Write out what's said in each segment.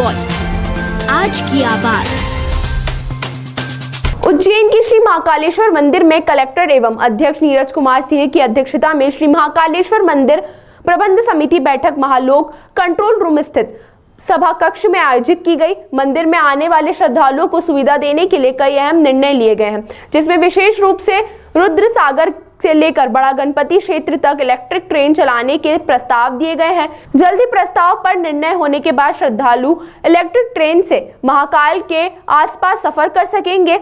Voice, आज की आवाज। उज्जैन की श्री महाकालेश्वर मंदिर में कलेक्टर एवं अध्यक्ष नीरज कुमार सिंह की अध्यक्षता में श्री महाकालेश्वर मंदिर प्रबंध समिति बैठक महालोक कंट्रोल रूम स्थित सभा कक्ष में आयोजित की गई। मंदिर में आने वाले श्रद्धालुओं को सुविधा देने के लिए कई अहम निर्णय लिए गए हैं, जिसमें विशेष रूप से रुद्र सागर से लेकर बड़ा गणपति क्षेत्र तक इलेक्ट्रिक ट्रेन चलाने के प्रस्ताव दिए गए हैं। जल्दी प्रस्ताव पर निर्णय होने के बाद श्रद्धालु इलेक्ट्रिक ट्रेन से महाकाल के आसपास सफर कर सकेंगे।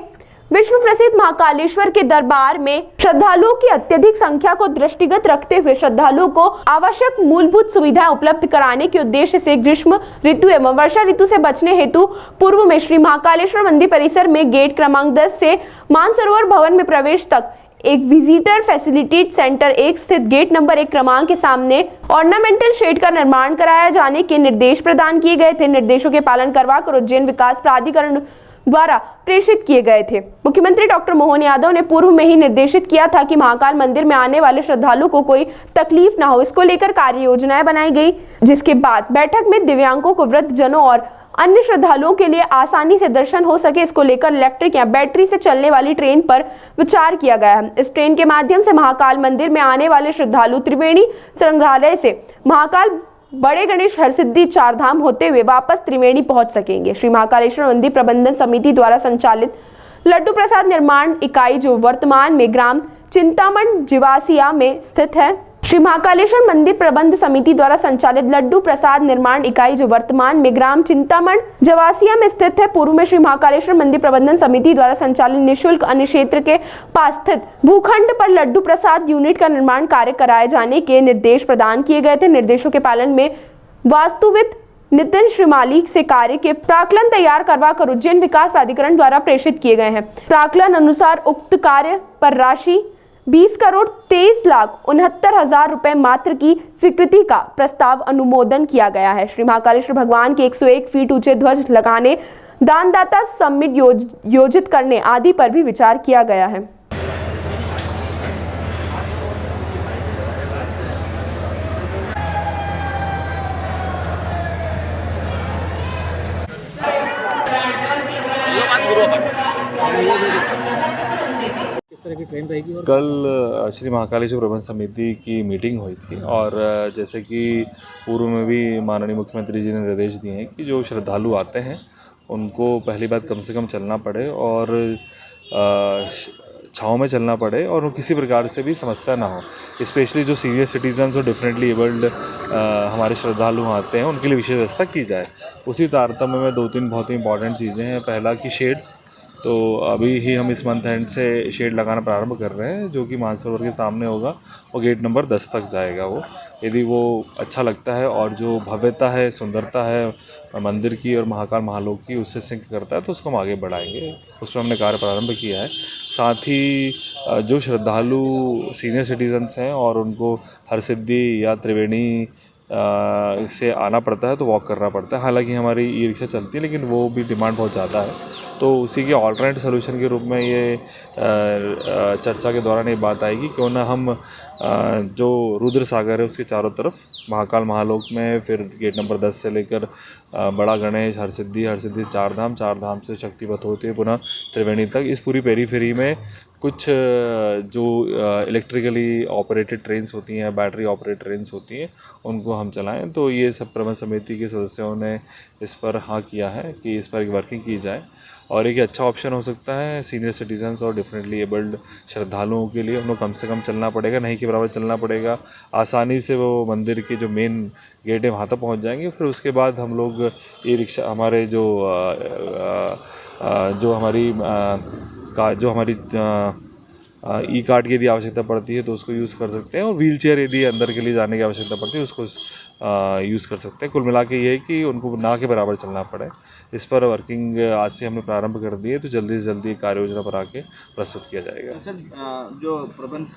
विश्व प्रसिद्ध महाकालेश्वर के दरबार में श्रद्धालुओं की अत्यधिक संख्या को दृष्टिगत रखते हुए श्रद्धालुओं को आवश्यक मूलभूत सुविधाएं उपलब्ध कराने के उद्देश्य से ग्रीष्म ऋतु एवं वर्षा ऋतु से बचने हेतु पूर्व में श्री महाकालेश्वर मंदिर परिसर में गेट क्रमांक 10 से मानसरोवर भवन में प्रवेश तक एक विजिटर फैसिलिटी सेंटर 1 स्थित गेट नंबर 1 क्रमांक के सामने ऑर्नामेंटल शेड का निर्माण कराया जाने के निर्देश प्रदान किए गए थे। निर्देशों के पालन करवाकर उज्जैन विकास प्राधिकरण द्वारा प्रेषित किए गए थे। मुख्यमंत्री डॉक्टर मोहन यादव ने पूर्व में ही निर्देशित किया था कि महाकाल मंदिर में आने वाले श्रद्धालुओं को कोई तकलीफ ना हो, इसको लेकर कार्य योजनाएं बनाई गई, जिसके बाद बैठक में दिव्यांगों को, वृद्ध जनों और अन्य श्रद्धालुओं के लिए आसानी से दर्शन हो सके, इसको लेकर इलेक्ट्रिक या बैटरी से चलने वाली ट्रेन पर विचार किया गया है। इस ट्रेन के माध्यम से महाकाल मंदिर में आने वाले श्रद्धालु त्रिवेणी संग्रहालय से महाकाल, बड़े गणेश, हरसिद्धि, चारधाम होते हुए वापस त्रिवेणी पहुंच सकेंगे। श्री महाकालेश्वर मंदिर प्रबंधन समिति द्वारा संचालित लड्डू प्रसाद निर्माण इकाई, जो वर्तमान में ग्राम चिंतामण जिवासिया में स्थित है, श्री महाकालेश्वर मंदिर प्रबंध समिति द्वारा संचालित लड्डू प्रसाद निर्माण इकाई, जो वर्तमान में ग्राम चिंतामण जवासिया में स्थित है, पूर्व में श्री महाकालेश्वर मंदिर प्रबंधन समिति द्वारा संचालित निःशुल्क अन्य क्षेत्र के पास स्थित भूखंड पर लड्डू प्रसाद यूनिट का निर्माण कार्य कराए जाने के निर्देश प्रदान किए गए थे। निर्देशों के पालन में वास्तुविद नितिन श्रीमाली से कार्य के प्राक्कलन तैयार करवा कर उज्जैन विकास प्राधिकरण द्वारा प्रेषित किए गए हैं। प्राक्कलन अनुसार उक्त कार्य पर राशि 20,23,69,000 रुपए मात्र की स्वीकृति का प्रस्ताव अनुमोदन किया गया है। श्री महाकालेश्वर भगवान के 101 फीट ऊंचे ध्वज लगाने, दानदाता समिट योजित करने आदि पर भी विचार किया गया है। कल श्री महाकालेश्वर प्रबंध समिति की मीटिंग हुई थी और जैसे कि पूर्व में भी माननीय मुख्यमंत्री जी ने निर्देश दिए हैं कि जो श्रद्धालु आते हैं उनको पहली बात कम से कम चलना पड़े और छाँव में चलना पड़े और किसी प्रकार से भी समस्या ना हो। स्पेशली जो सीनियर सिटीजन्स और डिफरेंटली एबल्ड हमारे श्रद्धालु आते हैं उनके लिए विशेष व्यवस्था की जाए। उसी तारतम्य में 2-3 बहुत ही इंपॉर्टेंट चीज़ें हैं। पहला कि शेड, तो अभी ही हम इस मंथ एंड से शेड लगाना प्रारंभ कर रहे हैं, जो कि मानसरोवर के सामने होगा और गेट नंबर 10 तक जाएगा। वो यदि वो अच्छा लगता है और जो भव्यता है, सुंदरता है मंदिर की और महाकाल महालोक की, उससे सिंक करता है तो उसको हम आगे बढ़ाएंगे। उस पर हमने कार्य प्रारंभ किया है। साथ ही जो श्रद्धालु सीनियर सिटीजन्स हैं और उनको हरसिद्धि या त्रिवेणी से आना पड़ता है तो वॉक करना पड़ता है। हालांकि हमारी ई रिक्शा चलती है, लेकिन वो भी डिमांड बहुत ज़्यादा है, तो उसी के ऑल्टरनेट सोल्यूशन के रूप में ये चर्चा के दौरान ये बात आएगी क्यों ना हम जो रुद्र सागर है उसके चारों तरफ महाकाल महालोक में, फिर गेट नंबर 10 से लेकर बड़ा गणेश, हरसिद्धि, चारधाम से शक्तिपथ होते हुए पुनः त्रिवेणी तक, इस पूरी पेरीफेरी में कुछ जो इलेक्ट्रिकली ऑपरेटेड ट्रेन्स होती हैं, बैटरी ऑपरेटेड ट्रेन्स होती हैं, उनको हम चलाएं। तो ये सब प्रबंध समिति के सदस्यों ने इस पर हाँ किया है कि इस पर एक वर्किंग की जाए और एक अच्छा ऑप्शन हो सकता है सीनियर सिटीजन्स और डिफरेंटली एबल्ड श्रद्धालुओं के लिए। उनको कम से कम चलना पड़ेगा, नहीं के बराबर चलना पड़ेगा। आसानी से वो मंदिर के जो मेन गेट है वहाँ तक पहुँच जाएंगे। फिर उसके बाद हम लोग ई रिक्शा, हमारे जो हमारी ई कार्ड की यदि आवश्यकता पड़ती है तो उसको यूज़ कर सकते हैं और व्हील चेयर यदि अंदर के लिए जाने की आवश्यकता पड़ती है उसको यूज़ कर सकते हैं। कुल मिला के ये है कि उनको ना के बराबर चलना पड़े। इस पर वर्किंग आज से हमने प्रारंभ कर दी है, तो जल्दी से जल्दी कार्य योजना बना के प्रस्तुत किया जाएगा। सर, जो प्रबंध